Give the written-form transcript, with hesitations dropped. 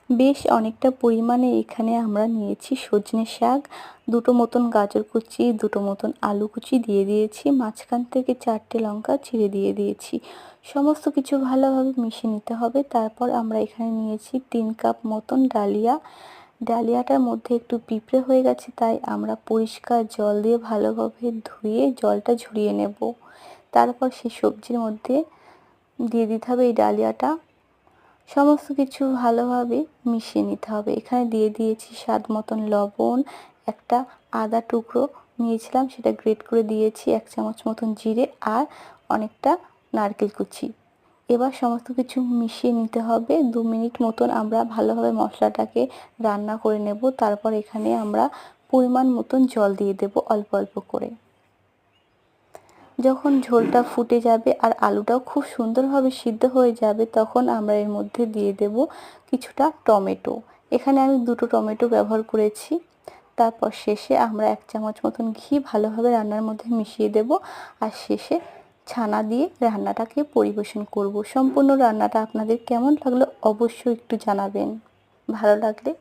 বেশ অনেকটা পরিমাণে এখানে আমরা নিয়েছি সজনে শাক, দুটো মতন গাজর কুচি, দুটো মতন আলু কুচি দিয়ে দিয়েছি, মাঝখান থেকে 4টে লঙ্কা চিড়ে দিয়ে দিয়েছি। সমস্ত কিছু ভালোভাবে মিশিয়ে নিতে হবে। তারপর আমরা এখানে নিয়েছি 3 কাপ মতন ডালিয়া। ডালিয়াটার মধ্যে একটু পিঁপড়ে হয়ে গেছে, তাই আমরা পরিষ্কার জল দিয়ে ভালোভাবে ধুয়ে জলটা ঝরিয়ে নেব। তারপর সেই সবজির মধ্যে দিয়ে দিতে হবে এই ডালিয়াটা। সমস্ত কিছু ভালোভাবে মিশিয়ে নিতে হবে। এখানে দিয়ে দিয়েছি স্বাদ মতন লবণ, একটা আদা টুকরো নিয়েছিলাম সেটা গ্রেট করে দিয়েছি, 1 চামচ মতন জিরে আর অনেকটা নারকেল কুচি। এবার সমস্ত কিছু মিশিয়ে নিতে হবে। 2 মিনিট মতন আমরা ভালোভাবে মশলাটাকে রান্না করে নেব। তারপর এখানে আমরা পরিমাণ মতন জল দিয়ে দেব অল্প অল্প করে। যখন ঝোলটা ফুটে যাবে আর আলুটাও খুব সুন্দরভাবে সিদ্ধ হয়ে যাবে, তখন আমরা এর মধ্যে দিয়ে দেব কিছুটা টমেটো। এখানে আমি 2টো টমেটো ব্যবহার করেছি। তারপর শেষে আমরা 1 চামচ মতন ঘি ভালোভাবে রান্নার মধ্যে মিশিয়ে দেব আর শেষে ছানা দিয়ে রান্নাটাকে পরিবেশন করব। সম্পূর্ণ রান্নাটা আপনাদের কেমন লাগলো অবশ্যই একটু জানাবেন। ভালো লাগলে